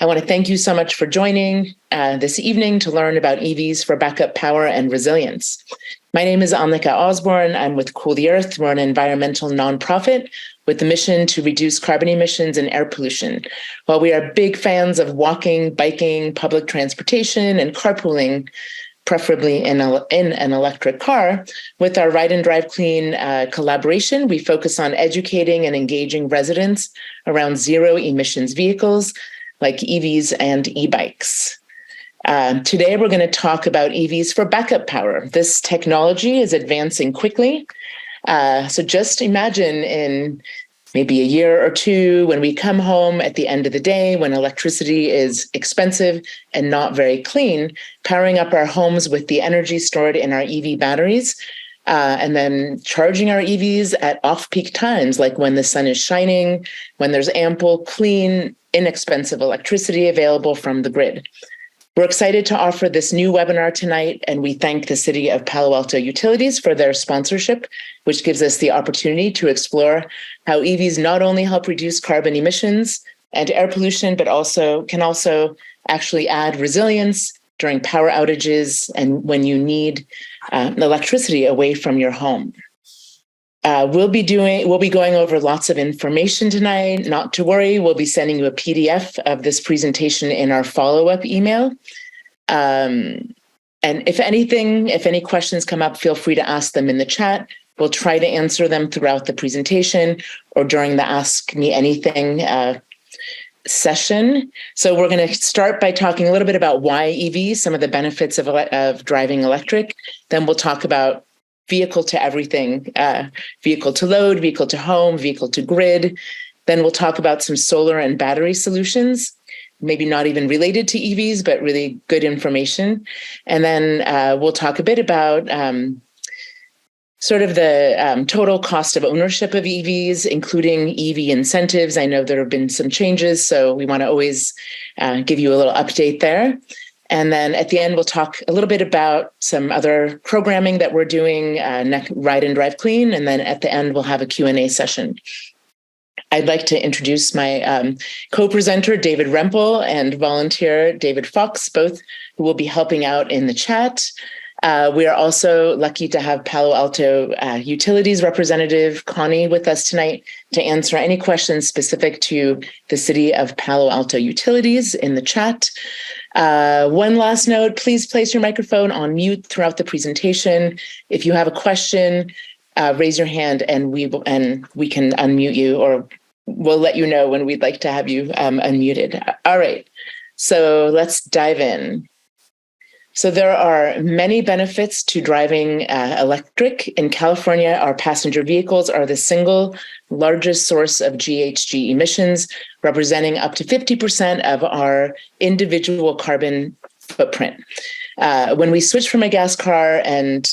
I want to thank you so much for joining this evening to learn about EVs for backup power and resilience. My name is Annika Osborn. I'm with Cool the Earth. We're an environmental nonprofit with the mission to reduce carbon emissions and air pollution. While we are big fans of walking, biking, public transportation, and carpooling, preferably in an electric car, with our Ride and Drive Clean collaboration, we focus on educating and engaging residents around zero emissions vehicles like EVs and e-bikes. Today, we're going to talk about EVs for backup power. This technology is advancing quickly. So just imagine in maybe a year or two, when we come home at the end of the day, when electricity is expensive and not very clean, powering up our homes with the energy stored in our EV batteries, and then charging our EVs at off-peak times, like when the sun is shining, when there's ample, clean, inexpensive electricity available from the grid. We're excited to offer this new webinar tonight, and we thank the City of Palo Alto Utilities for their sponsorship, which gives us the opportunity to explore how EVs not only help reduce carbon emissions and air pollution, but can also actually add resilience during power outages and when you need electricity away from your home. We'll be going over lots of information tonight. Not to worry, we'll be sending you a PDF of this presentation in our follow-up email. And if any questions come up, feel free to ask them in the chat. We'll try to answer them throughout the presentation or during the Ask Me Anything session. So we're going to start by talking a little bit about why EV, some of the benefits of driving electric. Then we'll talk about vehicle to everything, vehicle to load, vehicle to home, vehicle to grid. Then we'll talk about some solar and battery solutions, maybe not even related to EVs, but really good information. And then we'll talk a bit about sort of the total cost of ownership of EVs, including EV incentives. I know there have been some changes, so we want to always give you a little update there. And then at the end, we'll talk a little bit about some other programming that we're doing, Ride and Drive Clean. And then at the end, we'll have a Q&A session. I'd like to introduce my co-presenter, David Rempel, and volunteer David Fox, both who will be helping out in the chat. We are also lucky to have Palo Alto Utilities representative Connie with us tonight to answer any questions specific to the City of Palo Alto Utilities in the chat. One last note, please place your microphone on mute throughout the presentation. If you have a question, raise your hand and we can unmute you, or we'll let you know when we'd like to have you unmuted. All right, so let's dive in. So there are many benefits to driving electric. In California, our passenger vehicles are the single largest source of GHG emissions, representing up to 50% of our individual carbon footprint. When we switch from a gas car and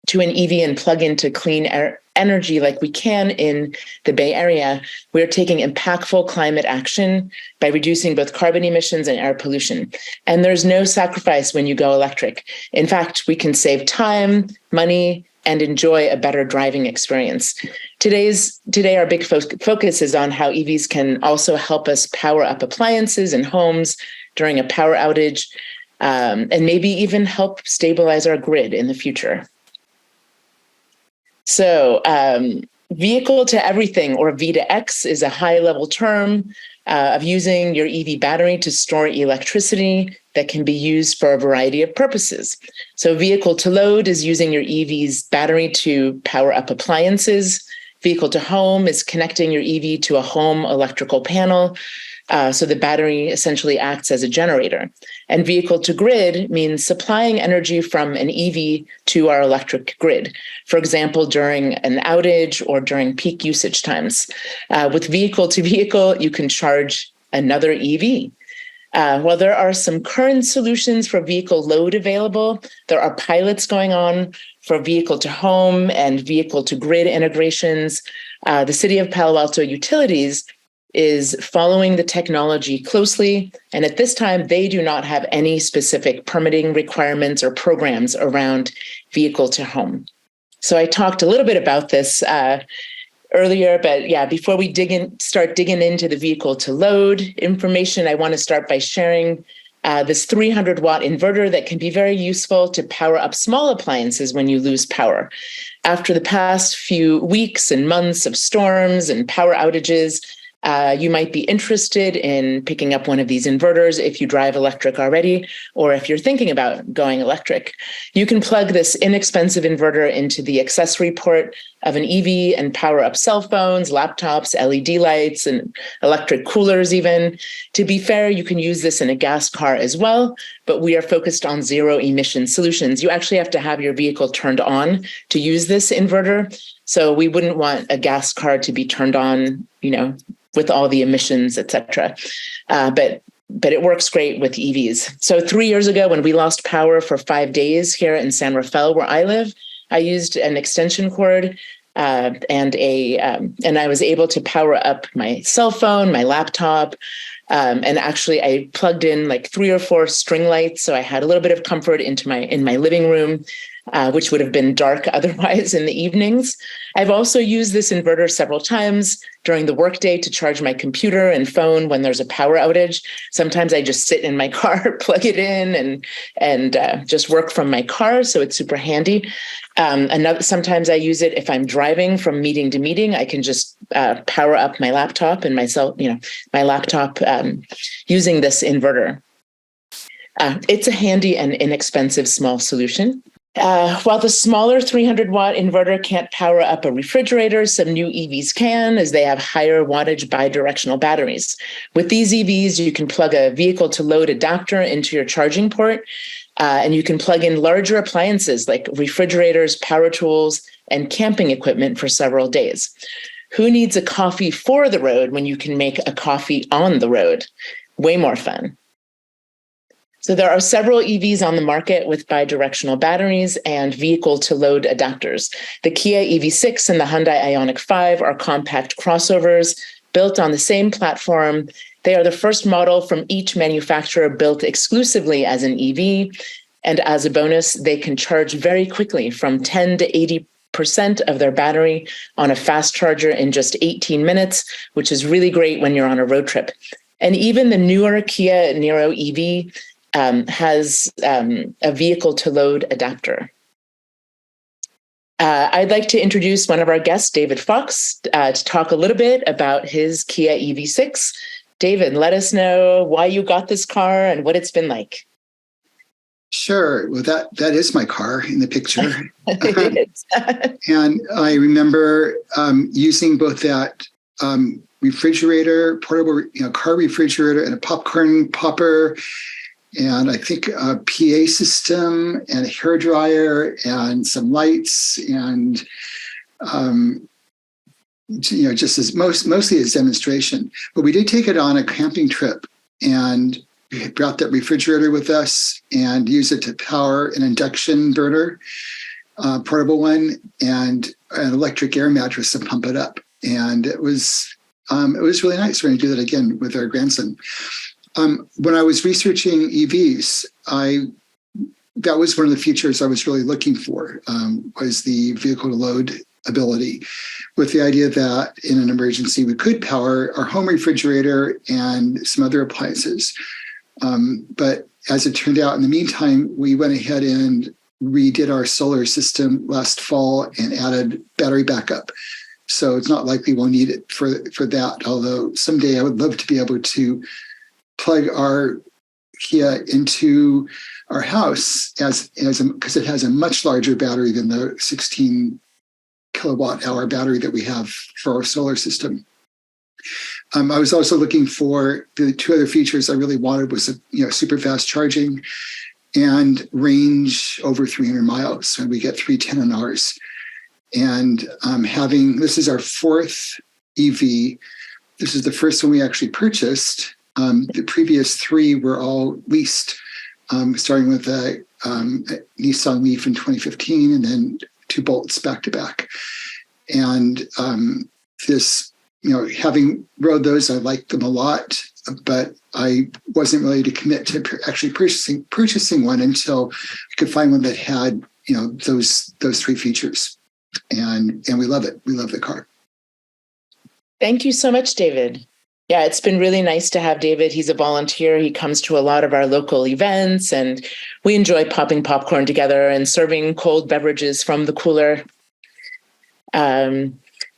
to an EV and plug into clean energy like we can in the Bay Area, we're taking impactful climate action by reducing both carbon emissions and air pollution. And there's no sacrifice when you go electric. In fact, we can save time, money, and enjoy a better driving experience. Today, our big focus is on how EVs can also help us power up appliances and homes during a power outage, and maybe even help stabilize our grid in the future. So vehicle to everything, or V2X, is a high-level term of using your EV battery to store electricity that can be used for a variety of purposes. So vehicle to load is using your EV's battery to power up appliances. Vehicle to home is connecting your EV to a home electrical panel. So the battery essentially acts as a generator. And vehicle to grid means supplying energy from an EV to our electric grid, for example, during an outage or during peak usage times. With vehicle to vehicle, you can charge another EV. While there are some current solutions for vehicle load available, there are pilots going on for vehicle to home and vehicle to grid integrations. The City of Palo Alto Utilities is following the technology closely, and at this time, they do not have any specific permitting requirements or programs around vehicle to home. So I talked a little bit about this earlier, but yeah, before we start digging into the vehicle to load information, I want to start by sharing this 300-watt inverter that can be very useful to power up small appliances when you lose power. After the past few weeks and months of storms and power outages, you might be interested in picking up one of these inverters if you drive electric already, or if you're thinking about going electric. You can plug this inexpensive inverter into the accessory port of an EV and power up cell phones, laptops, LED lights, and electric coolers even. To be fair, you can use this in a gas car as well, but we are focused on zero emission solutions. You actually have to have your vehicle turned on to use this inverter. So we wouldn't want a gas car to be turned on, with all the emissions, et cetera. But it works great with EVs. So 3 years ago, when we lost power for 5 days here in San Rafael, where I live, I used an extension cord and I was able to power up my cell phone, my laptop, and actually I plugged in like 3 or 4 string lights, so I had a little bit of comfort in my living room, which would have been dark otherwise in the evenings. I've also used this inverter several times during the workday to charge my computer and phone when there's a power outage. Sometimes I just sit in my car, plug it in, and just work from my car. So it's super handy. Sometimes I use it if I'm driving from meeting to meeting. I can just power up my laptop and my laptop using this inverter. It's a handy and inexpensive small solution. While the smaller 300-watt inverter can't power up a refrigerator, some new EVs can, as they have higher wattage bidirectional batteries. With these EVs, you can plug a vehicle-to-load adapter into your charging port, and you can plug in larger appliances like refrigerators, power tools, and camping equipment for several days. Who needs a coffee for the road when you can make a coffee on the road? Way more fun. So there are several EVs on the market with bidirectional batteries and vehicle-to-load adapters. The Kia EV6 and the Hyundai Ioniq 5 are compact crossovers built on the same platform. They are the first model from each manufacturer built exclusively as an EV. And as a bonus, they can charge very quickly, from 10 to 80% of their battery on a fast charger in just 18 minutes, which is really great when you're on a road trip. And even the newer Kia Niro EV has a vehicle-to-load adapter. I'd like to introduce one of our guests, David Fox, to talk a little bit about his Kia EV6. David, let us know why you got this car and what it's been like. Sure. Well, that is my car in the picture. And I remember using both that refrigerator, portable car refrigerator, and a popcorn popper, and I think a PA system and a hairdryer and some lights and, just as mostly as demonstration. But we did take it on a camping trip, and we brought that refrigerator with us and used it to power an induction burner, portable one, and an electric air mattress to pump it up. And it was really nice. We're going to do that again with our grandson. When I was researching EVs, that was one of the features I was really looking for, was the vehicle-to-load ability, with the idea that in an emergency, we could power our home refrigerator and some other appliances. But as it turned out, in the meantime, we went ahead and redid our solar system last fall and added battery backup. So it's not likely we'll need it for that, although someday I would love to be able to plug our Kia into our house because it has a much larger battery than the 16 kilowatt hour battery that we have for our solar system. I was also looking for the 2 other features I really wanted was super fast charging and range over 300 miles. So we get 310 hours. And this is our 4th EV. This is the first one we actually purchased. The previous 3 were all leased, starting with a Nissan Leaf in 2015 and then 2 Bolts back to back. And having rode those, I liked them a lot, but I wasn't ready to commit to actually purchasing one until I could find one that had those 3 features. And we love it. We love the car. Thank you so much, David. Yeah, it's been really nice to have David. He's a volunteer. He comes to a lot of our local events, and we enjoy popping popcorn together and serving cold beverages from the cooler.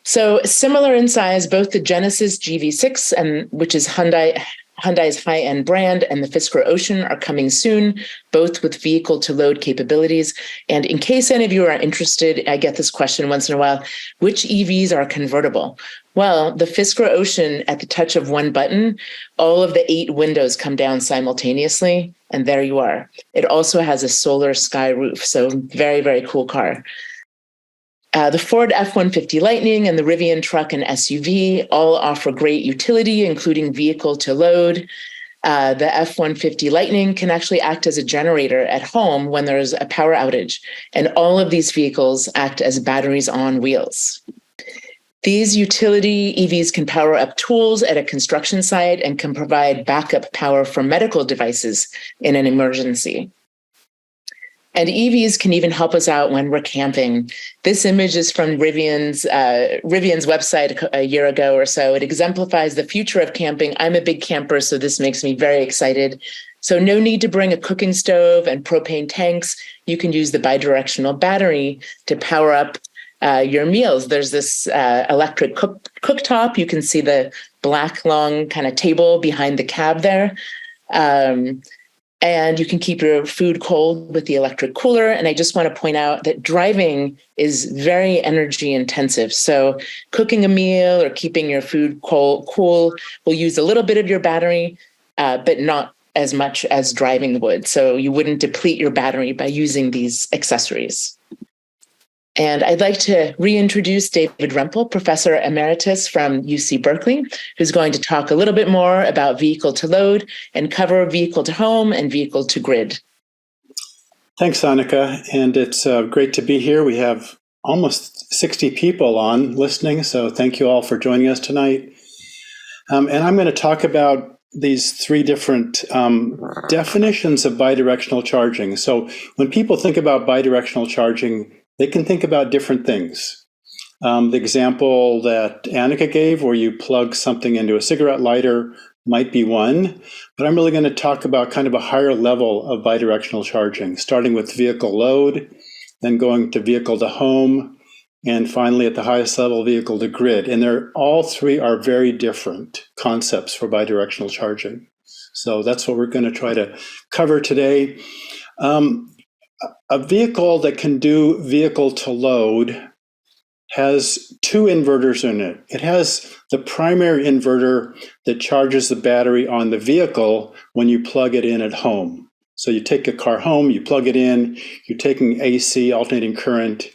So similar in size, both the Genesis GV6, which is Hyundai's high-end brand, and the Fisker Ocean are coming soon, both with vehicle-to-load capabilities. And in case any of you are interested, I get this question once in a while, which EVs are convertible? Well, the Fisker Ocean, at the touch of one button, all of the 8 windows come down simultaneously, and there you are. It also has a solar sky roof, so very, very cool car. The Ford F-150 Lightning and the Rivian truck and SUV all offer great utility, including vehicle to load. The F-150 Lightning can actually act as a generator at home when there's a power outage, and all of these vehicles act as batteries on wheels. These utility EVs can power up tools at a construction site and can provide backup power for medical devices in an emergency. And EVs can even help us out when we're camping. This image is from Rivian's website a year ago or so. It exemplifies the future of camping. I'm a big camper, so this makes me very excited. So no need to bring a cooking stove and propane tanks. You can use the bidirectional battery to power up your meals. There's this electric cooktop. You can see the black, long kind of table behind the cab there. And you can keep your food cold with the electric cooler. And I just want to point out that driving is very energy intensive. So cooking a meal or keeping your food cool will use a little bit of your battery, but not as much as driving would. So you wouldn't deplete your battery by using these accessories. And I'd like to reintroduce David Rempel, Professor Emeritus from UC Berkeley, who's going to talk a little bit more about vehicle to load and cover vehicle to home and vehicle to grid. Thanks, Annika. And it's great to be here. We have almost 60 people on listening, so thank you all for joining us tonight. And I'm going to talk about these 3 different definitions of bidirectional charging. So when people think about bidirectional charging, they can think about different things. The example that Annika gave, where you plug something into a cigarette lighter, might be one, but I'm really going to talk about kind of a higher level of bidirectional charging, starting with vehicle load, then going to vehicle to home, and finally at the highest level, vehicle to grid. And all 3 are very different concepts for bidirectional charging. So that's what we're going to try to cover today. A vehicle that can do vehicle to load has 2 inverters in it. It has the primary inverter that charges the battery on the vehicle when you plug it in at home. So you take a car home, you plug it in, you're taking AC, alternating current,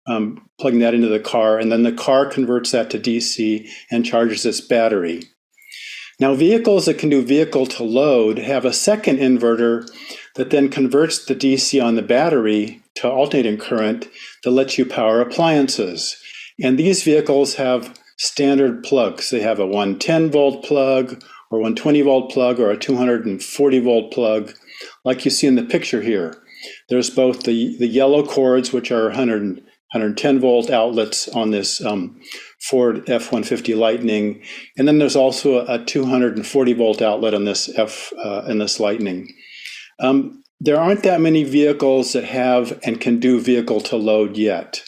plugging that into the car, and then the car converts that to DC and charges its battery. Now, vehicles that can do vehicle to load have a second inverter that then converts the DC on the battery to alternating current that lets you power appliances. And these vehicles have standard plugs. They have a 110 volt plug or 120 volt plug or a 240 volt plug, like you see in the picture here. There's both the yellow cords, which are 110 volt outlets on this Ford F-150 Lightning, and then there's also a 240 volt outlet on this Lightning. There aren't that many vehicles that have and can do vehicle to load yet.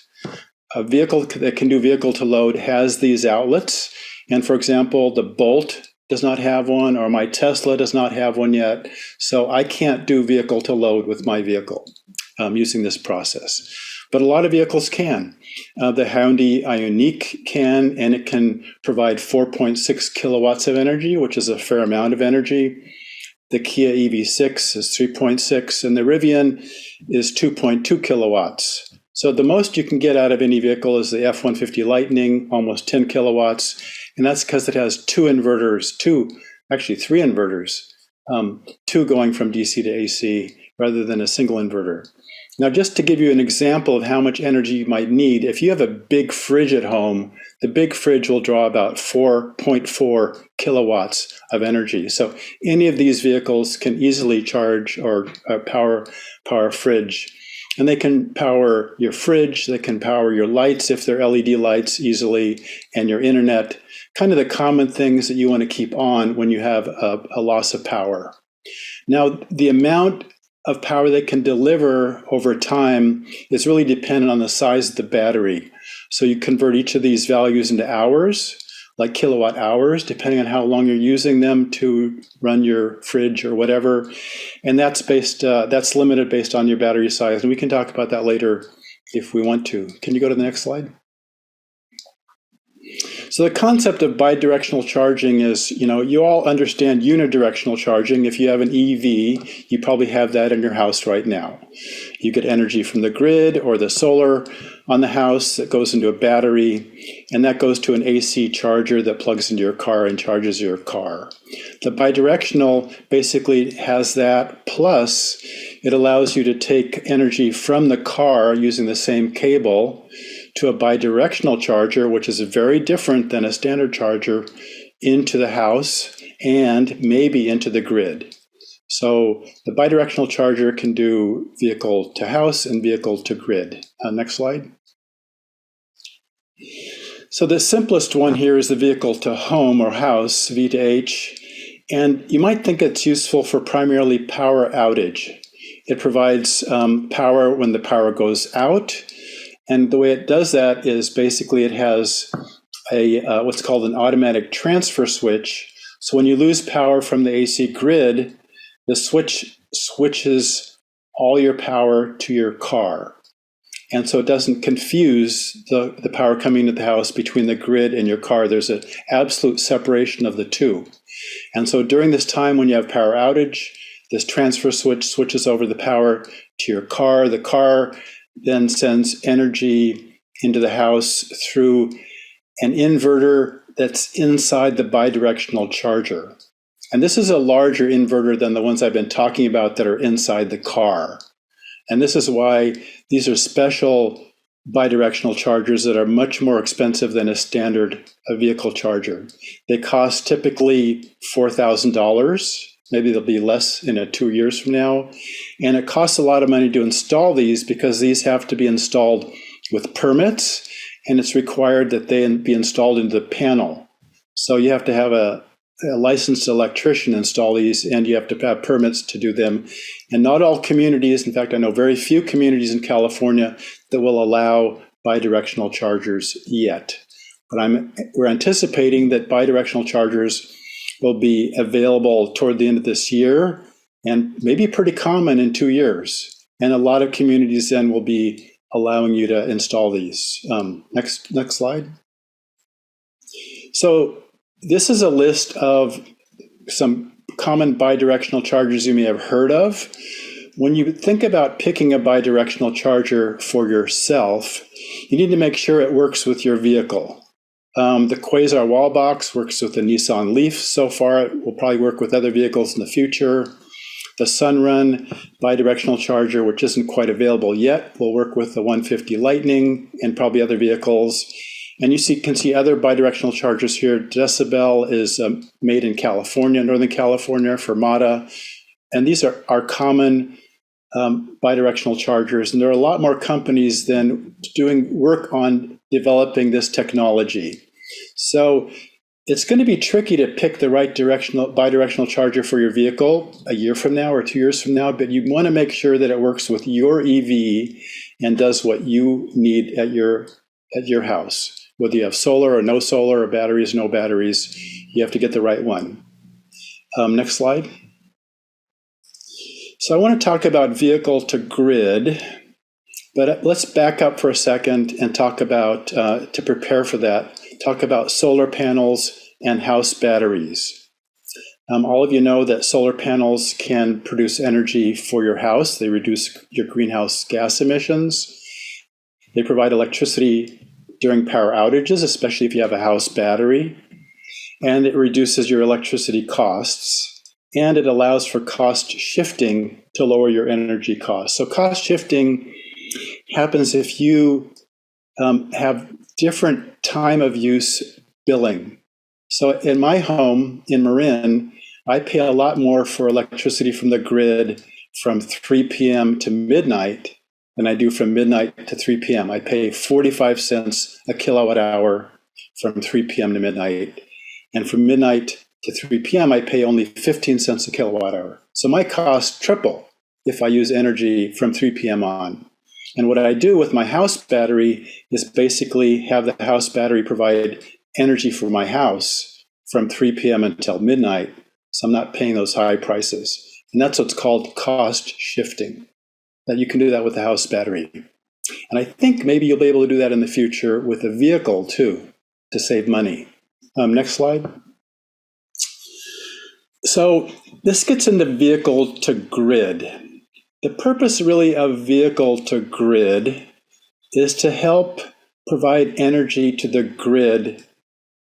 A vehicle that can do vehicle to load has these outlets, and for example, the Bolt does not have one, or my Tesla does not have one yet, so I can't do vehicle to load with my vehicle using this process. But a lot of vehicles can. The Hyundai Ioniq can, and it can provide 4.6 kilowatts of energy, which is a fair amount of energy. The Kia EV6 is 3.6, and the Rivian is 2.2 kilowatts. So the most you can get out of any vehicle is the F-150 Lightning, almost 10 kilowatts, and that's because it has 3 inverters, 2 going from DC to AC rather than a single inverter. Now, just to give you an example of how much energy you might need, if you have a big fridge at home, the big fridge will draw about 4.4 kilowatts of energy. So any of these vehicles can easily charge or power a fridge. And they can power your fridge, they can power your lights if they're LED lights easily, and your internet, kind of the common things that you want to keep on when you have a loss of power. Now, the amount of power they can deliver over time is really dependent on the size of the battery. So you convert each of these values into hours, like kilowatt hours, depending on how long you're using them to run your fridge or whatever. And that's limited based on your battery size. And we can talk about that later if we want to. Can you go to the next slide? So the concept of bidirectional charging is, you all understand unidirectional charging. If you have an EV, you probably have that in your house right now. You get energy from the grid or the solar on the house that goes into a battery, and that goes to an AC charger that plugs into your car and charges your car. The bidirectional basically has that, plus it allows you to take energy from the car using the same cable to a bidirectional charger, which is very different than a standard charger, into the house and maybe into the grid. So the bidirectional charger can do vehicle to house and vehicle to grid. Next slide. So the simplest one here is the vehicle to home or house, V to H. And you might think it's useful for primarily power outage. It provides power when the power goes out. And the way it does that is basically it has a what's called an automatic transfer switch. So when you lose power from the AC grid, the switch switches all your power to your car. And so it doesn't confuse the power coming to the house between the grid and your car. There's an absolute separation of the two. And so during this time when you have power outage, this transfer switch switches over the power to your car. The car then sends energy into the house through an inverter that's inside the bidirectional charger. And this is a larger inverter than the ones I've been talking about that are inside the car. And this is why these are special bidirectional chargers that are much more expensive than a standard vehicle charger. They cost typically $4,000. Maybe they'll be less in 2 years from now. And it costs a lot of money to install these because these have to be installed with permits, and it's required that they be installed into the panel. So you have to have a licensed electrician install these, and you have to have permits to do them. And not all communities, in fact, I know very few communities in California that will allow bidirectional chargers yet. But we're anticipating that bidirectional chargers will be available toward the end of this year and maybe pretty common in 2 years. And a lot of communities then will be allowing you to install these. Next slide. So this is a list of some common bidirectional chargers you may have heard of. When you think about picking a bidirectional charger for yourself, you need to make sure it works with your vehicle. The Quasar wall box works with the Nissan Leaf so far. It will probably work with other vehicles in the future. The Sunrun bidirectional charger, which isn't quite available yet, will work with the 150 Lightning and probably other vehicles. And you can see other bidirectional chargers here. Decibel is made in California, Northern California, for Mata. And these are common bidirectional chargers. And there are a lot more companies than doing work on developing this technology. So it's going to be tricky to pick the right bidirectional charger for your vehicle a year from now or 2 years from now, but you want to make sure that it works with your EV and does what you need at your house. Whether you have solar or no solar or batteries, no batteries, you have to get the right one. Next slide. So I want to talk about vehicle to grid, but let's back up for a second and talk about, to prepare for that, talk about solar panels and house batteries. All of you know that solar panels can produce energy for your house. They reduce your greenhouse gas emissions. They provide electricity during power outages, especially if you have a house battery. And it reduces your electricity costs. And it allows for cost shifting to lower your energy costs. So cost shifting happens if you have different time of use billing. So in my home in Marin, I pay a lot more for electricity from the grid from 3 p.m. to midnight than I do from midnight to 3 p.m. I pay 45 cents a kilowatt hour from 3 p.m. to midnight. And from midnight to 3 p.m., I pay only 15 cents a kilowatt hour. So my costs triple if I use energy from 3 p.m. on. And what I do with my house battery is basically have the house battery provide energy for my house from 3 p.m. until midnight. So I'm not paying those high prices. And that's what's called cost shifting, that you can do that with the house battery. And I think maybe you'll be able to do that in the future with a vehicle too, to save money. Next slide. So this gets into vehicle to grid. The purpose really of vehicle to grid is to help provide energy to the grid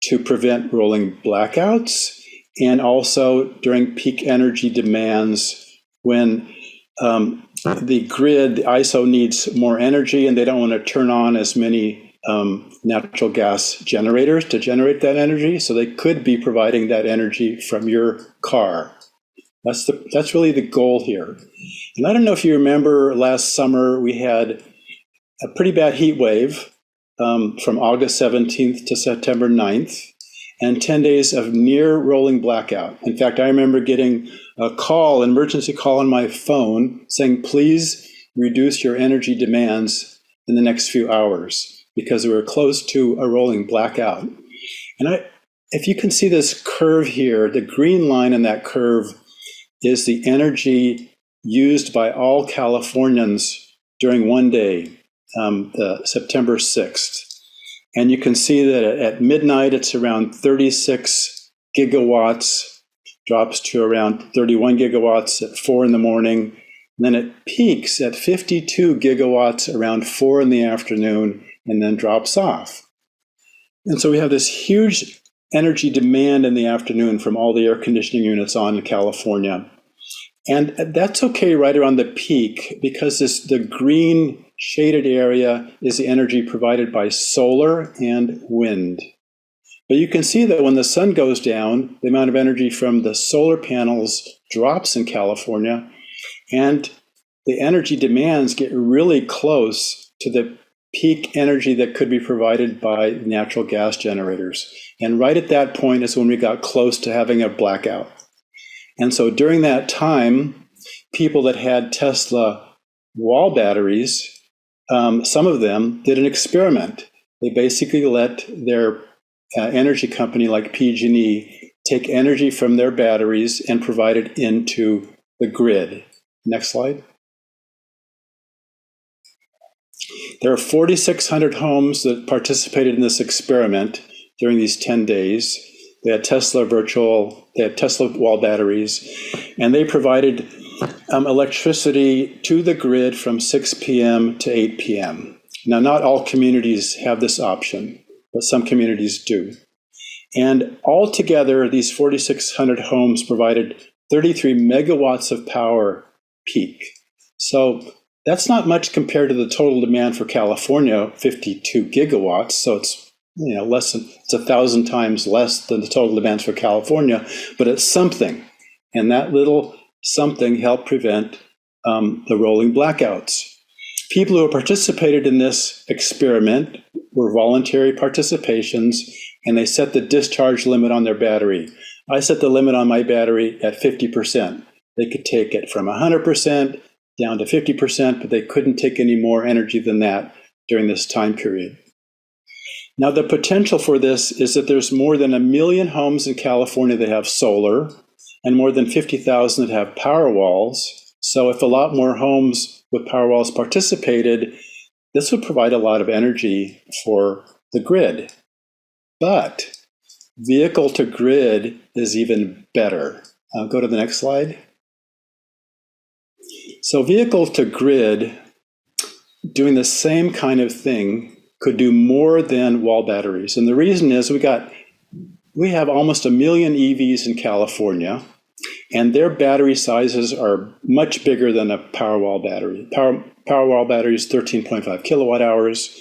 to prevent rolling blackouts, and also during peak energy demands when the grid, the ISO needs more energy and they don't want to turn on as many natural gas generators to generate that energy. So they could be providing that energy from your car. That's really the goal here. And I don't know if you remember last summer, we had a pretty bad heat wave from August 17th to September 9th, and 10 days of near rolling blackout. In fact, I remember getting a call, an emergency call on my phone saying, please reduce your energy demands in the next few hours because we were close to a rolling blackout. And if you can see this curve here, the green line in that curve is the energy used by all Californians during one day, September 6th. And you can see that at midnight, it's around 36 gigawatts, drops to around 31 gigawatts at 4 in the morning. And then it peaks at 52 gigawatts around 4 in the afternoon, and then drops off. And so we have this huge energy demand in the afternoon from all the air conditioning units on in California. And that's okay right around the peak because the green shaded area is the energy provided by solar and wind. But you can see that when the sun goes down, the amount of energy from the solar panels drops in California, and the energy demands get really close to the peak energy that could be provided by natural gas generators. And right at that point is when we got close to having a blackout. And so during that time, people that had Tesla wall batteries, some of them did an experiment. They basically let their energy company like PG&E take energy from their batteries and provide it into the grid. Next slide. There are 4,600 homes that participated in this experiment during these 10 days. They had Tesla wall batteries, and they provided electricity to the grid from 6 p.m. to 8 p.m. Now, not all communities have this option, but some communities do. And altogether, these 4,600 homes provided 33 megawatts of power peak. So that's not much compared to the total demand for California, 52 gigawatts. So it's it's 1,000 times less than the total demands for California, but it's something. And that little something helped prevent the rolling blackouts. People who participated in this experiment were voluntary participations, and they set the discharge limit on their battery. I set the limit on my battery at 50%. They could take it from 100% down to 50%, but they couldn't take any more energy than that during this time period. Now, the potential for this is that there's more than 1 million homes in California that have solar and more than 50,000 that have power walls. So if a lot more homes with power walls participated, this would provide a lot of energy for the grid. But vehicle to grid is even better. Go to the next slide. So vehicle to grid, doing the same kind of thing, could do more than wall batteries. And the reason is we have almost 1 million EVs in California, and their battery sizes are much bigger than a Powerwall battery. Powerwall battery is 13.5 kilowatt hours.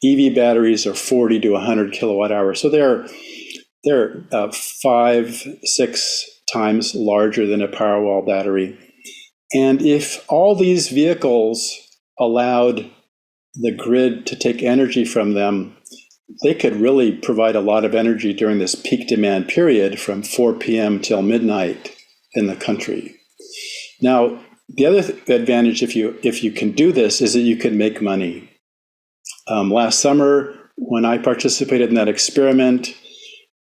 EV batteries are 40 to 100 kilowatt hours. So they're 5-6 times larger than a Powerwall battery. And if all these vehicles allowed the grid to take energy from them, they could really provide a lot of energy during this peak demand period from 4 p.m. till midnight in the country. Now, the other advantage if you can do this is that you can make money. Last summer, when I participated in that experiment,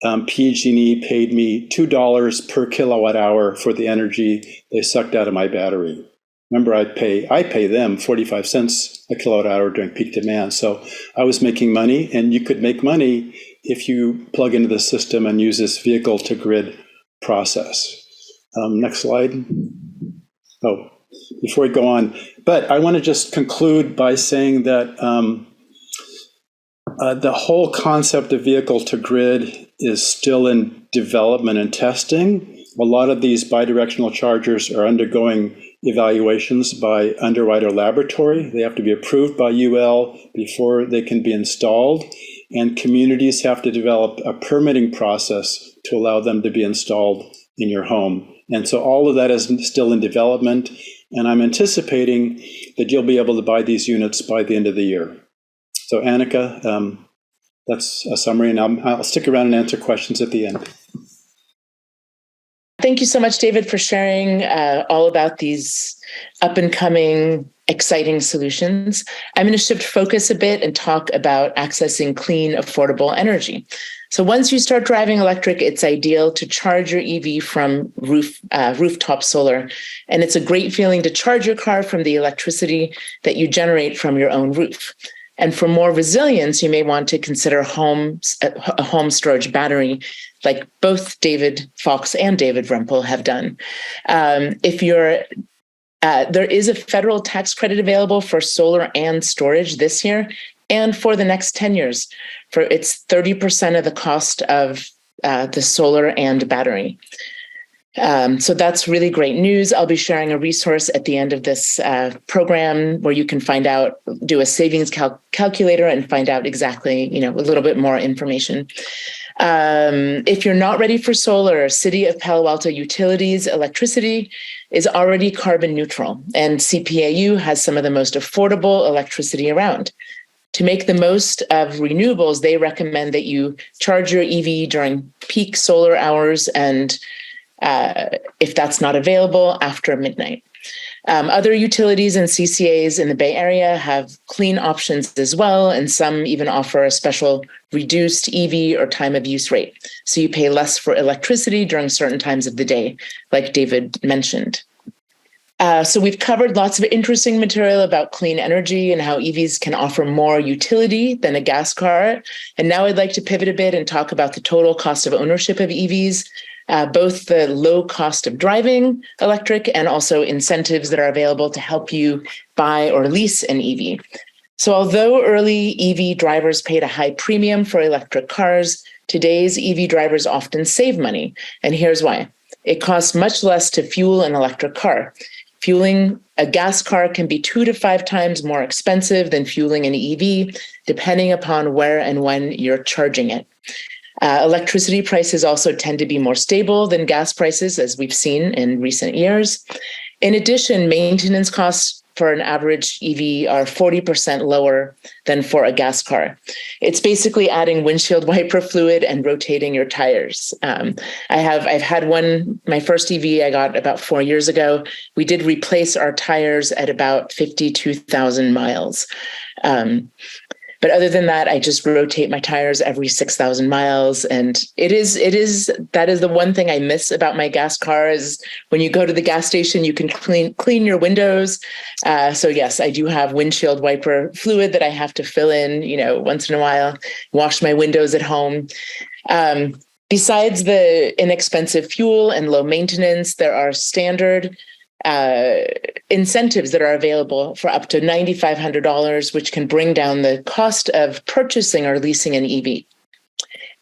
PG&E paid me $2 per kilowatt hour for the energy they sucked out of my battery. Remember, I pay them 45 cents a kilowatt hour during peak demand. So I was making money, and you could make money if you plug into the system and use this vehicle to grid process. Next slide. Oh, before we go on, but I want to just conclude by saying that the whole concept of vehicle to grid is still in development and testing. A lot of these bidirectional chargers are undergoing evaluations by Underwriter Laboratory. They have to be approved by UL before they can be installed, and communities have to develop a permitting process to allow them to be installed in your home. And so all of that is still in development, and I'm anticipating that you'll be able to buy these units by the end of the year. So Annika, that's a summary, and I'll stick around and answer questions at the end. Thank you so much, David, for sharing all about these up-and-coming, exciting solutions. I'm going to shift focus a bit and talk about accessing clean, affordable energy. So once you start driving electric, it's ideal to charge your EV from rooftop solar. And it's a great feeling to charge your car from the electricity that you generate from your own roof. And for more resilience, you may want to consider a home storage battery, like both David Fox and David Rempel have done. There is a federal tax credit available for solar and storage this year, and for the next 10 years. It's 30% of the cost of the solar and battery. So that's really great news. I'll be sharing a resource at the end of this program where you can do a savings calculator and find out exactly, a little bit more information. If you're not ready for solar, City of Palo Alto Utilities electricity is already carbon neutral, and CPAU has some of the most affordable electricity around. To make the most of renewables, they recommend that you charge your EV during peak solar hours and if that's not available, after midnight. Other utilities and CCAs in the Bay Area have clean options as well, and some even offer a special reduced EV or time of use rate. So you pay less for electricity during certain times of the day, like David mentioned. So we've covered lots of interesting material about clean energy and how EVs can offer more utility than a gas car. And now I'd like to pivot a bit and talk about the total cost of ownership of EVs. Both the low cost of driving electric and also incentives that are available to help you buy or lease an EV. So although early EV drivers paid a high premium for electric cars, today's EV drivers often save money. And here's why. It costs much less to fuel an electric car. Fueling a gas car can be 2 to 5 times more expensive than fueling an EV, depending upon where and when you're charging it. Electricity prices also tend to be more stable than gas prices, as we've seen in recent years. In addition, maintenance costs for an average EV are 40% lower than for a gas car. It's basically adding windshield wiper fluid and rotating your tires. I've had my first EV I got about 4 years ago. We did replace our tires at about 52,000 miles. But other than that, I just rotate my tires every 6,000 miles. And that is the one thing I miss about my gas car is when you go to the gas station, you can clean your windows. So yes, I do have windshield wiper fluid that I have to fill in, once in a while, wash my windows at home. Besides the inexpensive fuel and low maintenance, there are standard incentives that are available for up to $9,500, which can bring down the cost of purchasing or leasing an EV.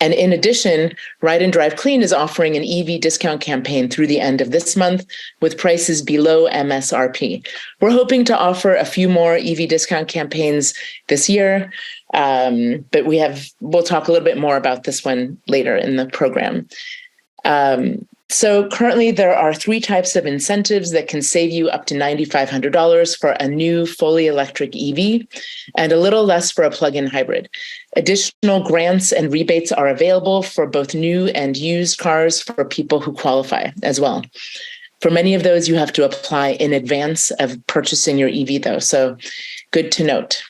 And in addition, Ride and Drive Clean is offering an EV discount campaign through the end of this month with prices below MSRP. We're hoping to offer a few more EV discount campaigns this year, but we'll talk a little bit more about this one later in the program. So currently there are 3 types of incentives that can save you up to $9,500 for a new fully electric EV and a little less for a plug-in hybrid. Additional grants and rebates are available for both new and used cars for people who qualify as well. For many of those, you have to apply in advance of purchasing your EV though, so good to note.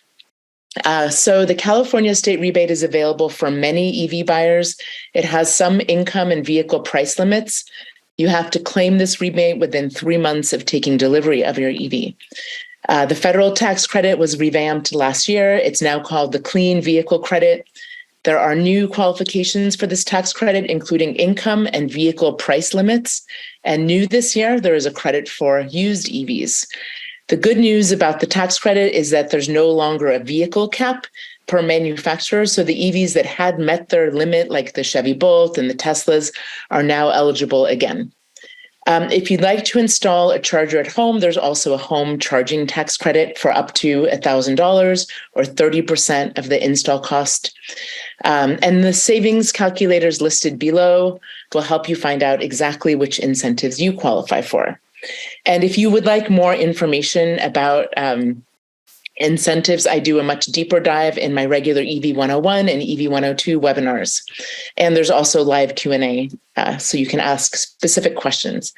So the California state rebate is available for many EV buyers. It has some income and vehicle price limits. You have to claim this rebate within 3 months of taking delivery of your EV. The federal tax credit was revamped last year. It's now called the Clean Vehicle Credit. There are new qualifications for this tax credit, including income and vehicle price limits. And new this year, there is a credit for used EVs. The good news about the tax credit is that there's no longer a vehicle cap per manufacturer. So the EVs that had met their limit, like the Chevy Bolt and the Teslas, are now eligible again. If you'd like to install a charger at home, there's also a home charging tax credit for up to $1,000 or 30% of the install cost. And the savings calculators listed below will help you find out exactly which incentives you qualify for. And if you would like more information about incentives, I do a much deeper dive in my regular EV 101 and EV 102 webinars. And there's also live Q&A, so you can ask specific questions.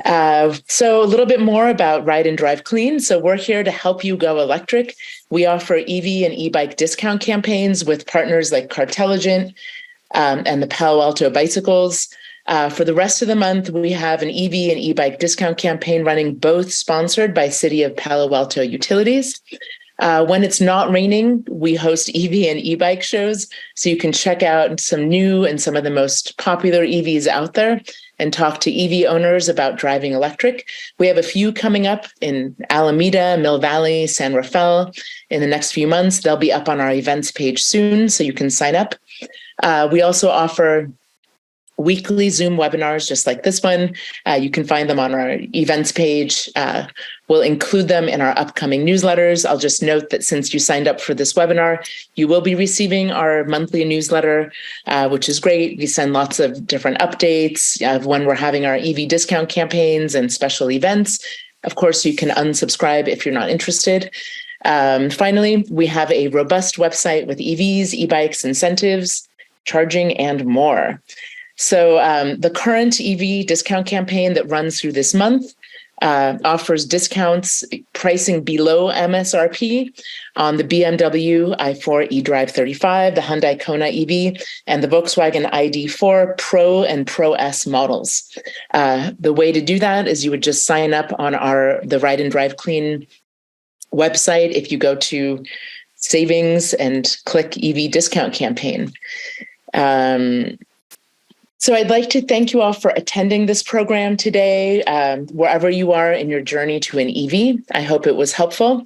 So a little bit more about Ride and Drive Clean. So we're here to help you go electric. We offer EV and e-bike discount campaigns with partners like Cartelligent and the Palo Alto Bicycles. For the rest of the month, we have an EV and e-bike discount campaign running, both sponsored by City of Palo Alto Utilities. When it's not raining, we host EV and e-bike shows, so you can check out some new and some of the most popular EVs out there and talk to EV owners about driving electric. We have a few coming up in Alameda, Mill Valley, San Rafael in the next few months. They'll be up on our events page soon, so you can sign up. We also offer weekly Zoom webinars just like this one. You can find them on our events page. We'll include them in our upcoming newsletters. I'll just note that since you signed up for this webinar, you will be receiving our monthly newsletter, which is great. We send lots of different updates of when we're having our EV discount campaigns and special events. Of course, you can unsubscribe if you're not interested. Finally, we have a robust website with EVs, e-bikes, incentives, charging, and more. So the current EV discount campaign that runs through this month offers discounts pricing below MSRP on the BMW i4 eDrive 35, the Hyundai Kona EV, and the Volkswagen ID4 Pro and Pro S models. The way to do that is you would just sign up on the Ride and Drive Clean website if you go to savings and click EV discount campaign. So I'd like to thank you all for attending this program today, wherever you are in your journey to an EV. I hope it was helpful.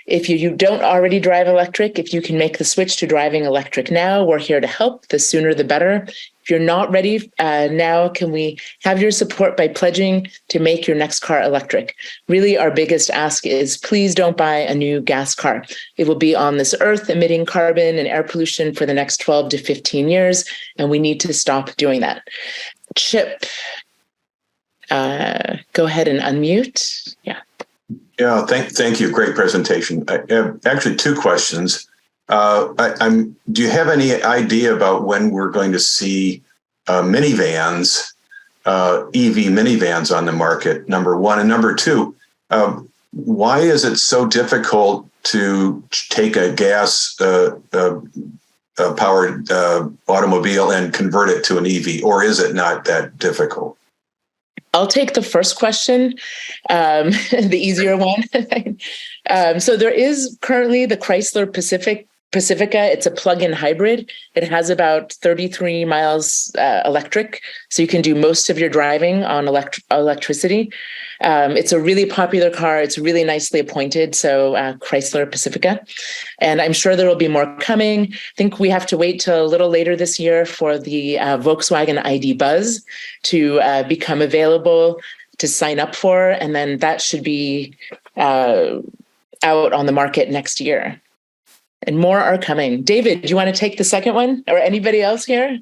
If you don't already drive electric, if you can make the switch to driving electric now, we're here to help. The sooner the better. If you're not ready now, can we have your support by pledging to make your next car electric? Really, our biggest ask is please don't buy a new gas car. It will be on this earth emitting carbon and air pollution for the next 12 to 15 years, and we need to stop doing that. Chip, go ahead and unmute. Yeah. Yeah, thank you. Great presentation. I have actually 2 questions. Do you have any idea about when we're going to see minivans, EV minivans on the market? Number one, and number two, why is it so difficult to take a gas powered automobile and convert it to an EV, or is it not that difficult? I'll take the first question, the easier one. So there is currently the Chrysler Pacifica. It's a plug-in hybrid. It has about 33 miles electric, so you can do most of your driving on electricity. It's a really popular car. It's really nicely appointed, so Chrysler Pacifica. And I'm sure there will be more coming. I think we have to wait till a little later this year for the Volkswagen ID Buzz to become available to sign up for, and then that should be out on the market next year. And more are coming. David, do you want to take the second one, or anybody else here?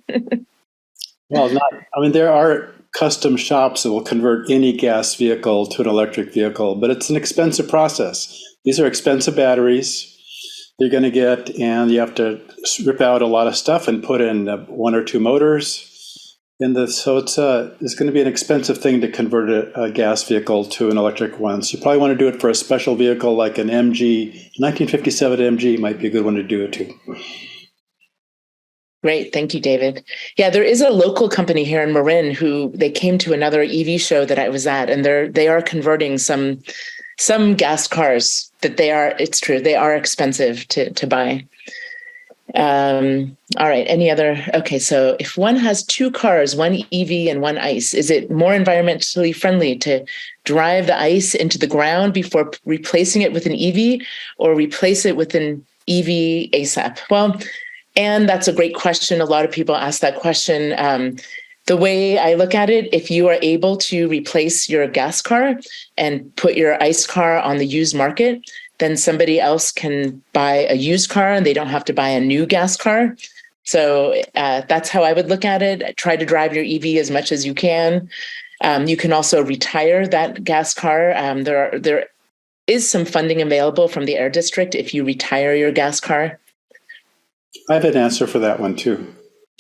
Well, there are custom shops that will convert any gas vehicle to an electric vehicle, but it's an expensive process. These are expensive batteries you're going to get, and you have to rip out a lot of stuff and put in one or two motors. So it's going to be an expensive thing to convert a gas vehicle to an electric one. So you probably want to do it for a special vehicle like an MG. 1957 MG might be a good one to do it to. Great. Thank you, David. Yeah, there is a local company here in Marin who they came to another EV show that I was at, and they are converting some gas cars it's true, they are expensive to buy. All right. Okay. So if one has two cars, one EV and one ICE, is it more environmentally friendly to drive the ICE into the ground before replacing it with an EV, or replace it with an EV ASAP? Well, and that's a great question. A lot of people ask that question. The way I look at it, if you are able to replace your gas car and put your ICE car on the used market, then somebody else can buy a used car and they don't have to buy a new gas car. So that's how I would look at it. Try to drive your EV as much as you can. You can also retire that gas car. There is some funding available from the Air District if you retire your gas car. I have an answer for that one too.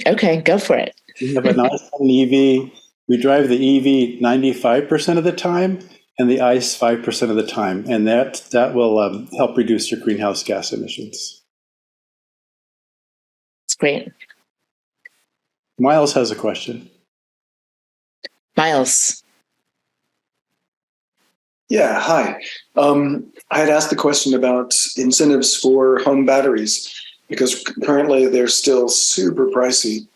Okay, go for it. We have an EV. We drive the EV 95% of the time and the ICE 5% of the time. And that will help reduce your greenhouse gas emissions. That's great. Miles has a question. Miles. Yeah, hi. I had asked the question about incentives for home batteries, because currently they're still super pricey.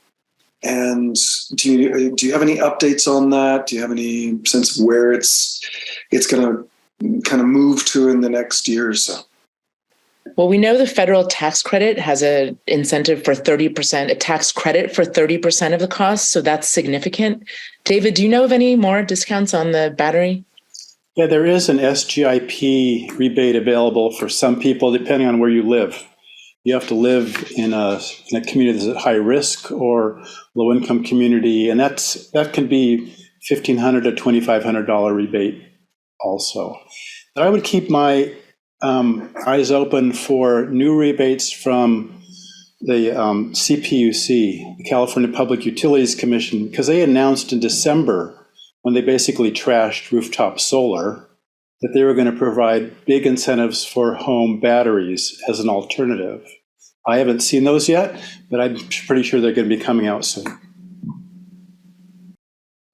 And do you have any updates on that? Do you have any sense of where it's going to kind of move to in the next year or so? Well, we know the federal tax credit has an incentive for 30%, a tax credit for 30% of the cost. So that's significant. David, do you know of any more discounts on the battery? Yeah, there is an SGIP rebate available for some people, depending on where you live. You have to live in a community that's at high risk or low income community, and that can be $1,500 to $2,500 rebate also. But I would keep my eyes open for new rebates from the CPUC, the California Public Utilities Commission, because they announced in December, when they basically trashed rooftop solar, that they were going to provide big incentives for home batteries as an alternative. I haven't seen those yet, but I'm pretty sure they're going to be coming out soon.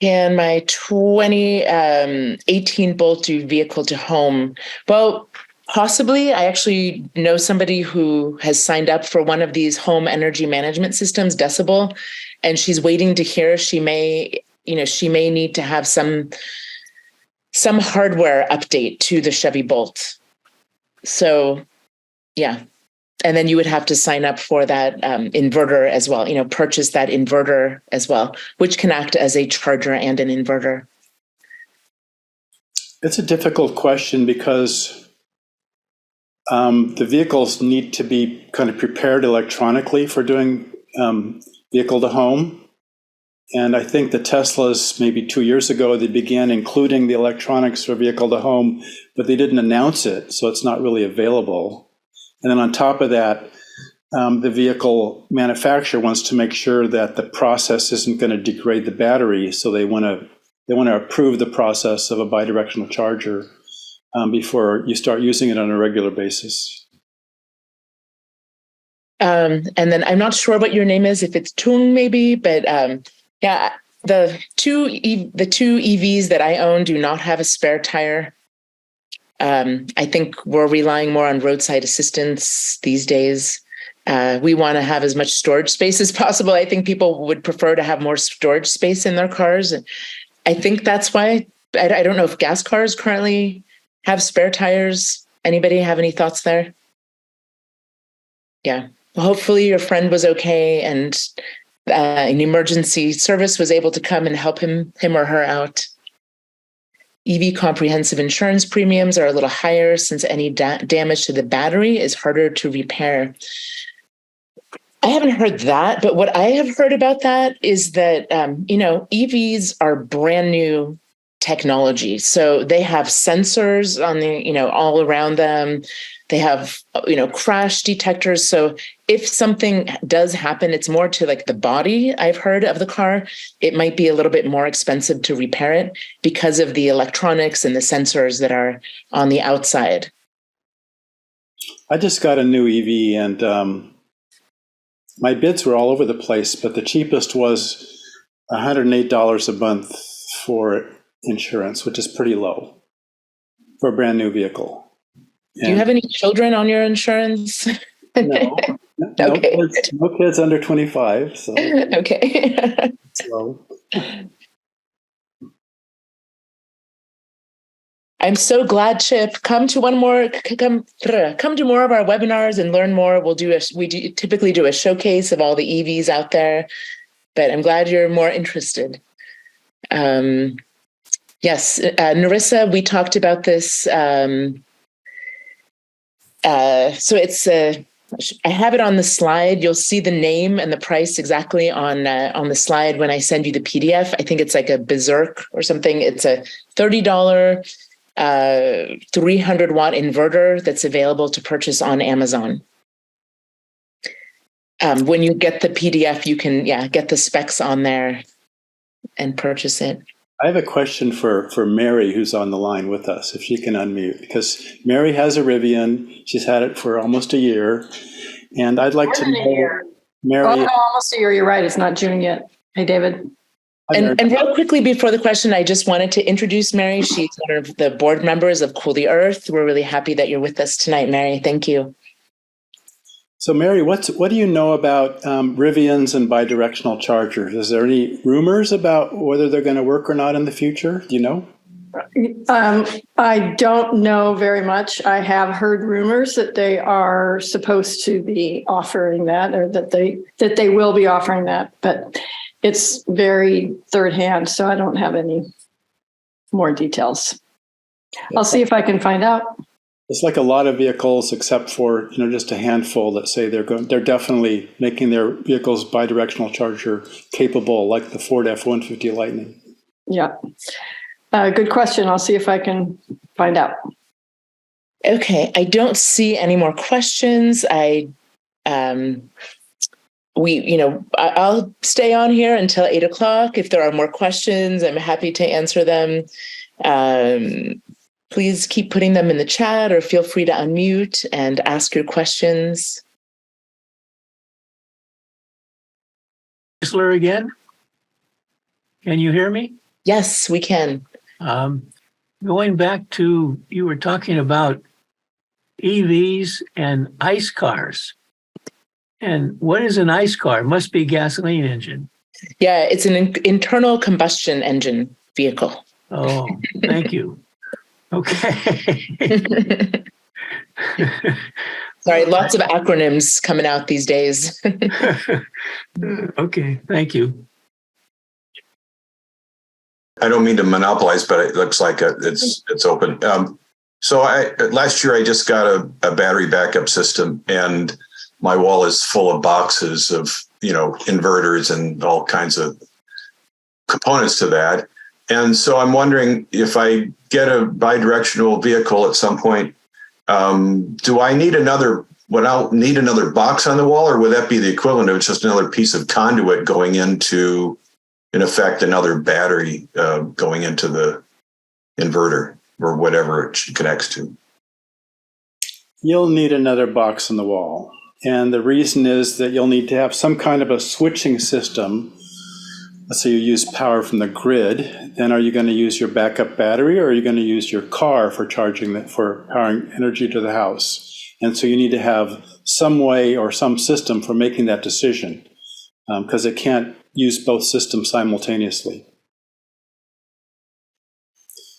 Can my 2018 Bolt do vehicle to home? Well, possibly. I actually know somebody who has signed up for one of these home energy management systems, Decibel, and she's waiting to hear. She may need to have some hardware update to the Chevy Bolt. So, yeah. And then you would have to sign up for that inverter as well, purchase that inverter as well, which can act as a charger and an inverter. It's a difficult question because the vehicles need to be kind of prepared electronically for doing vehicle to home. And I think the Teslas, maybe 2 years ago, they began including the electronics for vehicle to home, but they didn't announce it, so it's not really available. And then on top of that, the vehicle manufacturer wants to make sure that the process isn't going to degrade the battery, so they want to approve the process of a bidirectional charger before you start using it on a regular basis. And then I'm not sure what your name is, if it's Tung maybe, but yeah, the two EVs that I own do not have a spare tire. I think we're relying more on roadside assistance these days. We want to have as much storage space as possible. I think people would prefer to have more storage space in their cars. I think that's why. I don't know if gas cars currently have spare tires. Anybody have any thoughts there? Yeah. Well, hopefully your friend was okay and an emergency service was able to come and help him or her out. EV comprehensive insurance premiums are a little higher since any damage to the battery is harder to repair. I haven't heard that, but what I have heard about that is that, EVs are brand new technology. So they have sensors on all around them. They have, crash detectors. So if something does happen, it's more to like the body, I've heard, of the car. It might be a little bit more expensive to repair it because of the electronics and the sensors that are on the outside. I just got a new EV, and my bids were all over the place, but the cheapest was $108 a month for insurance, which is pretty low for a brand new vehicle. Do you have any children on your insurance? No, Okay. no kids under 25. So Okay. so. I'm so glad, Chip. Come to more of our webinars and learn more. We typically do a showcase of all the EVs out there, but I'm glad you're more interested. Yes, Narissa, we talked about this. So I have it on the slide. You'll see the name and the price exactly on the slide when I send you the PDF. I think it's like a Berserk or something. It's a $30 300-watt inverter that's available to purchase on Amazon. When you get the PDF, you can get the specs on there and purchase it. I have a question for Mary, who's on the line with us, if she can unmute, because Mary has a Rivian. She's had it for almost a year, and I'd like to know, Mary. Oh, no, almost a year. You're right. It's not June yet. Hey, David. And real quickly before the question, I just wanted to introduce Mary. She's one of the board members of Cool the Earth. We're really happy that you're with us tonight, Mary. Thank you. So, Mary, what do you know about Rivians and bidirectional chargers? Is there any rumors about whether they're going to work or not in the future? Do you know? I don't know very much. I have heard rumors that they are supposed to be offering that, or that they will be offering that, but it's very third hand, so I don't have any more details. I'll see if I can find out. It's like a lot of vehicles, except for just a handful that say they're definitely making their vehicles bidirectional charger capable, like the Ford F-150 Lightning. Yeah, good question. I'll see if I can find out. Okay, I don't see any more questions. I'll stay on here until 8 o'clock. If there are more questions, I'm happy to answer them. Please keep putting them in the chat, or feel free to unmute and ask your questions. Chrysler again. Can you hear me? Yes, we can. Going back to, you were talking about EVs and ICE cars. And what is an ICE car? It must be a gasoline engine. Yeah, it's an internal combustion engine vehicle. Oh, thank you. Okay. Sorry, lots of acronyms coming out these days. Okay, thank you. I don't mean to monopolize, but it looks like it's open. So last year I just got a battery backup system, and my wall is full of boxes of inverters and all kinds of components to that. And so I'm wondering, if I get a bidirectional vehicle at some point, do I need another box on the wall, or would that be the equivalent of just another piece of conduit going into, in effect, another battery going into the inverter or whatever it connects to? You'll need another box on the wall. And the reason is that you'll need to have some kind of a switching system. Let's say you use power from the grid. Then are you going to use your backup battery, or are you going to use your car for powering energy to the house? And so you need to have some way or some system for making that decision, because it can't use both systems simultaneously.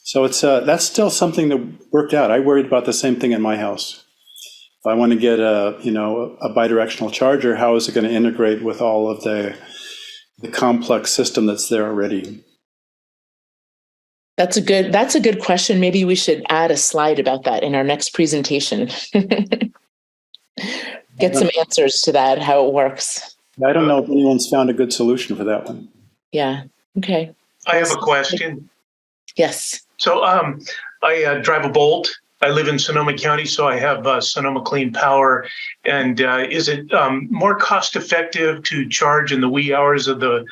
So that's still something that worked out. I worried about the same thing in my house. If I want to get a bidirectional charger, how is it going to integrate with all of the complex system that's there already? That's a good question. Maybe we should add a slide about that in our next presentation. get some answers to that, how it works. I don't know if anyone's found a good solution for that one. Yeah. Okay. I have a question. Yes. So I drive a Bolt. I live in Sonoma County, so I have Sonoma Clean Power. And is it more cost effective to charge in the wee hours of the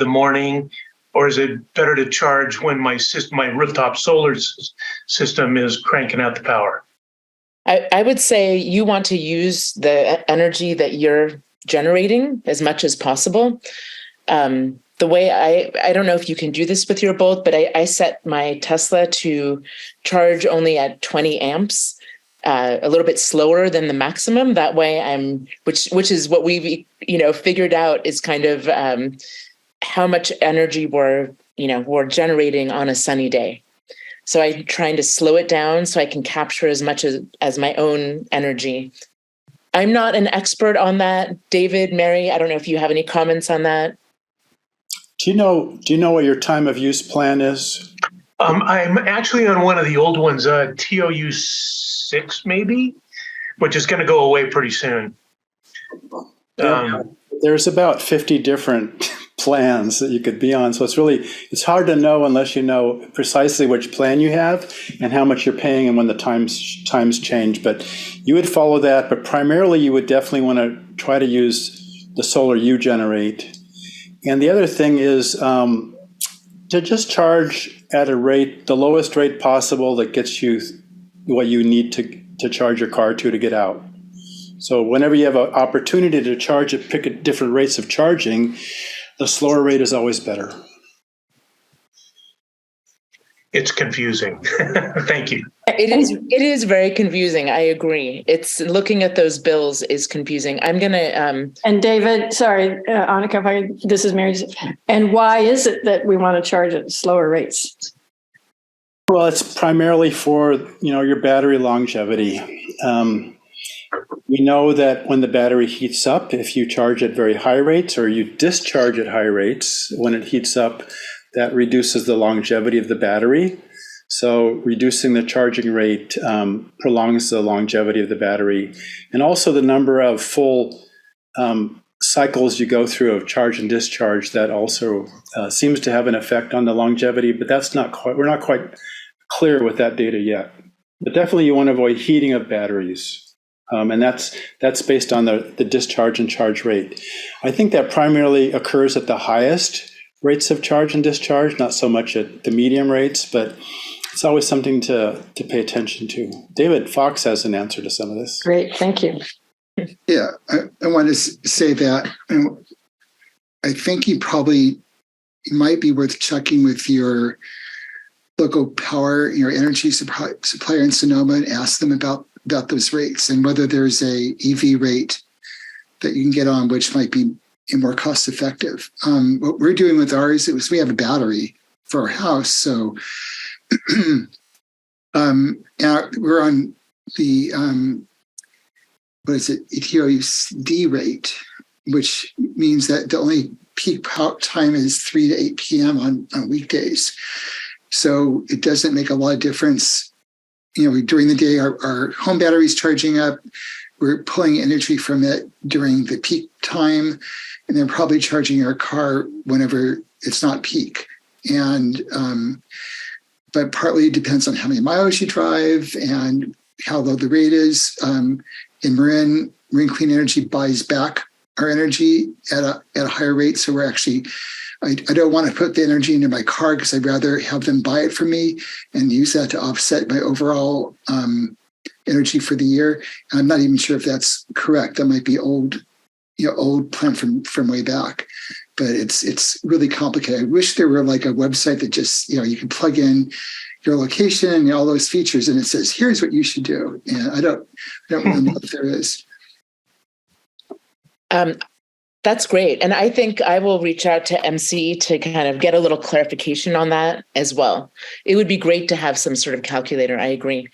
morning, or is it better to charge when my rooftop solar system is cranking out the power? I would say you want to use the energy that you're generating as much as possible. The way I don't know if you can do this with your Bolt, but I set my Tesla to charge only at 20 amps, a little bit slower than the maximum. That way which is what we've, figured out is kind of how much energy we're generating on a sunny day. So I'm trying to slow it down so I can capture as much as my own energy. I'm not an expert on that. David, Mary, I don't know if you have any comments on that. Do you know what your time of use plan is? I'm actually on one of the old ones, TOU 6 maybe, which is going to go away pretty soon. There's about 50 different plans that you could be on. So it's hard to know unless you know precisely which plan you have and how much you're paying and when the times change. But you would follow that, but primarily you would definitely want to try to use the solar you generate. And the other thing is to just charge at a rate, the lowest rate possible that gets you what you need to charge your car to get out. So whenever you have an opportunity to charge it, pick at different rates of charging, the slower rate is always better. It's confusing. Thank you. It is very confusing. I agree. It's looking at those bills is confusing. I'm going to... And David, sorry, Annika, this is Mary. And why is it that we want to charge at slower rates? Well, it's primarily for, your battery longevity. We know that when the battery heats up, if you charge at very high rates or you discharge at high rates, when it heats up, that reduces the longevity of the battery. So reducing the charging rate prolongs the longevity of the battery. And also the number of full cycles you go through of charge and discharge, that also seems to have an effect on the longevity, but we're not quite clear with that data yet. But definitely you want to avoid heating of batteries. And that's based on the discharge and charge rate. I think that primarily occurs at the highest rates of charge and discharge, not so much at the medium rates, but it's always something to pay attention to. David Fox has an answer to some of this. Great, thank you. Yeah, I want to say that I think it might be worth checking with your local power, your energy supplier in Sonoma, and ask them about those rates and whether there's a EV rate that you can get on, which might be more cost effective. What we're doing with ours we have a battery for our house, so we're on the ETOD rate, which means that the only peak time is 3 to 8 p.m. on weekdays. So it doesn't make a lot of difference. During the day, our home battery is charging up. We're pulling energy from it during the peak time, and then probably charging our car whenever it's not peak. And but partly it depends on how many miles you drive and how low the rate is. In Marin Clean Energy buys back our energy at a higher rate, so we're actually. I don't want to put the energy into my car because I'd rather have them buy it for me and use that to offset my overall energy for the year. And I'm not even sure if that's correct. That might be old plan from way back, but it's really complicated. I wish there were like a website that just, you can plug in your location and all those features and it says, here's what you should do. And I don't really know if there is. That's great. And I think I will reach out to MC to kind of get a little clarification on that as well. It would be great to have some sort of calculator. I agree.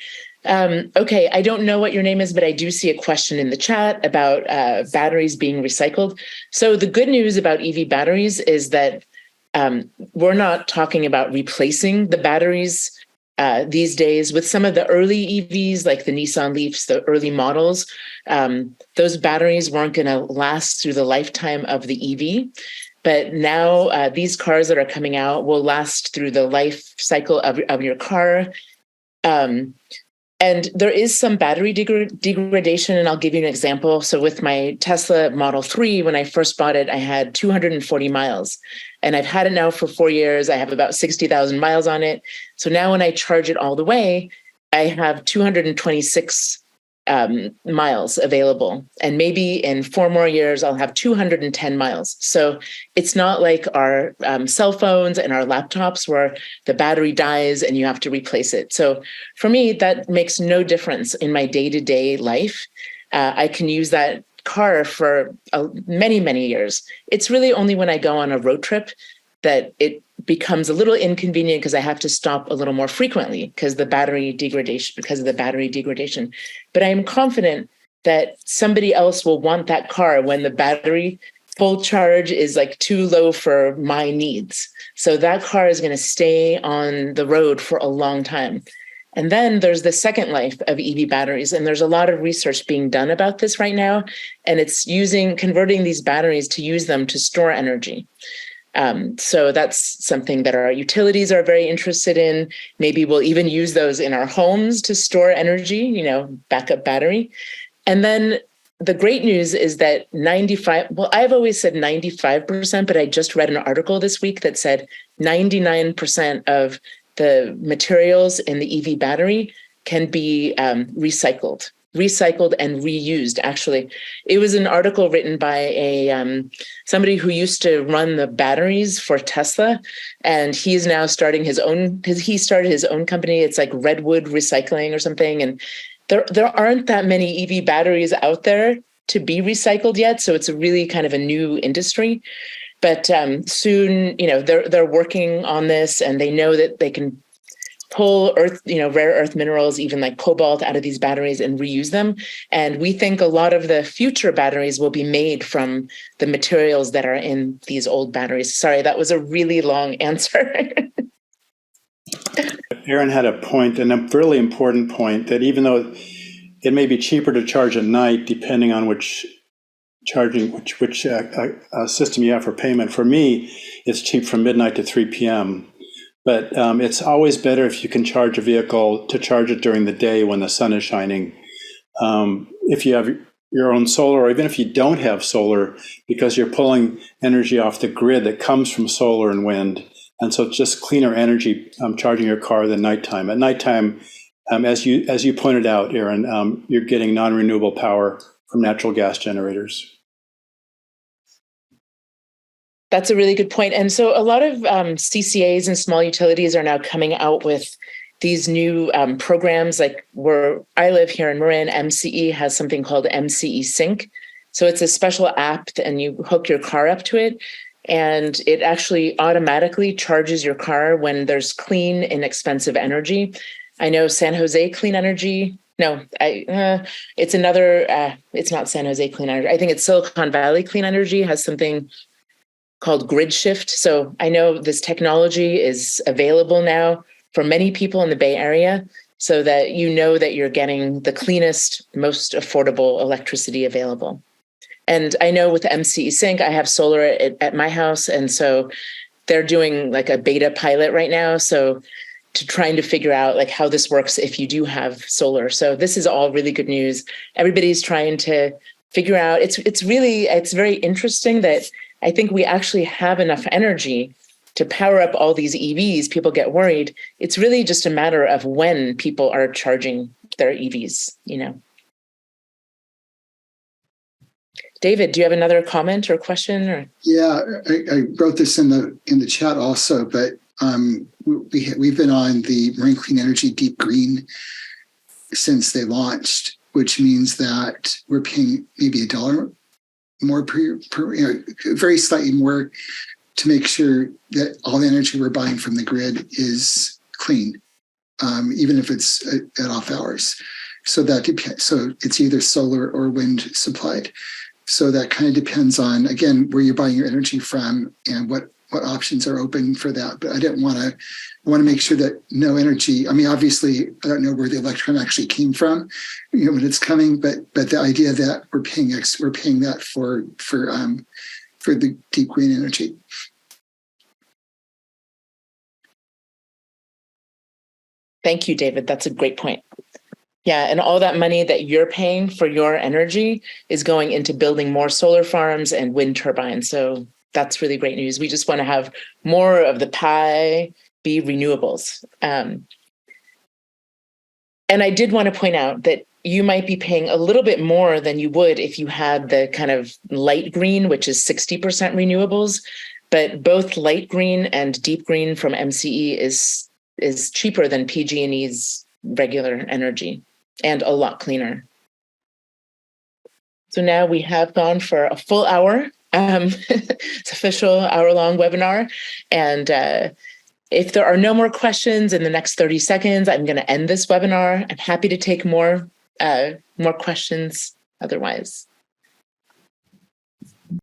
Okay, I don't know what your name is, but I do see a question in the chat about batteries being recycled. So the good news about EV batteries is that we're not talking about replacing the batteries these days with some of the early EVs, like the Nissan Leafs, the early models, those batteries weren't going to last through the lifetime of the EV. But now these cars that are coming out will last through the life cycle of your car. And there is some battery degradation, and I'll give you an example. So with my Tesla Model 3, when I first bought it, I had 240 miles. And I've had it now for 4 years. I have about 60,000 miles on it. So now when I charge it all the way, I have 226 miles available. And maybe in 4 more years, I'll have 210 miles. So it's not like our cell phones and our laptops where the battery dies and you have to replace it. So for me, that makes no difference in my day-to-day life. I can use that car for many, many years. It's really only when I go on a road trip that it becomes a little inconvenient because I have to stop a little more frequently because of the battery degradation. But I am confident that somebody else will want that car when the battery full charge is like too low for my needs. So that car is going to stay on the road for a long time. And then there's the second life of EV batteries. And there's a lot of research being done about this right now. And it's converting these batteries to use them to store energy. So that's something that our utilities are very interested in. Maybe we'll even use those in our homes to store energy, backup battery. And then the great news is that I've always said 95%, but I just read an article this week that said 99% of the materials in the EV battery can be recycled and reused. Actually, it was an article written by somebody who used to run the batteries for Tesla, and he is now starting his own. He started his own company. It's like Redwood Recycling or something, and there aren't that many EV batteries out there to be recycled yet. So it's a really kind of a new industry. But soon, they're working on this, and they know that they can pull rare earth minerals, even like cobalt, out of these batteries and reuse them. And we think a lot of the future batteries will be made from the materials that are in these old batteries. Sorry, that was a really long answer. Aaron had a point, and a really important point, that even though it may be cheaper to charge at night, depending on which system you have for payment. For me, it's cheap from midnight to 3 p.m. But it's always better if you can charge a vehicle to charge it during the day when the sun is shining. If you have your own solar, or even if you don't have solar, because you're pulling energy off the grid that comes from solar and wind. And so it's just cleaner energy charging your car than nighttime. At nighttime, as you pointed out, Aaron, you're getting non-renewable power from natural gas generators. That's a really good point. And so a lot of CCAs and small utilities are now coming out with these new programs. Like where I live here in Marin, MCE has something called MCE Sync. So it's a special app and you hook your car up to it. And it actually automatically charges your car when there's clean, inexpensive energy. I know San Jose Clean Energy. No, it's another, it's not San Jose Clean Energy. I think it's Silicon Valley Clean Energy has something called Grid Shift. So I know this technology is available now for many people in the Bay Area so that you know that you're getting the cleanest, most affordable electricity available. And I know with MCE Sync, I have solar at my house. And so they're doing like a beta pilot right now. So trying to figure out like how this works if you do have solar. So this is all really good news. Everybody's trying to figure out, it's very interesting that I think we actually have enough energy to power up all these EVs. People get worried. It's really just a matter of when people are charging their EVs, David, do you have another comment or question? Or? Yeah, I wrote this in the chat also, but we've been on the Marine Clean Energy Deep Green since they launched, which means that we're paying maybe $1 more per very slightly more to make sure that all the energy we're buying from the grid is clean, even if it's at off hours. So it's either solar or wind supplied. So that kind of depends on, again, where you're buying your energy from and what what options are open for that. But I want to make sure that no energy. I mean, obviously, I don't know where the electron actually came from, when it's coming. But the idea that we're paying that for the deep green energy. Thank you, David. That's a great point. Yeah, and all that money that you're paying for your energy is going into building more solar farms and wind turbines. So that's really great news. We just want to have more of the pie be renewables. And I did want to point out that you might be paying a little bit more than you would if you had the kind of light green, which is 60% renewables. But both light green and deep green from MCE is cheaper than PG&E's regular energy and a lot cleaner. So now we have gone for a full hour. It's official hour-long webinar. And if there are no more questions in the next 30 seconds, I'm going to end this webinar. I'm happy to take more questions otherwise.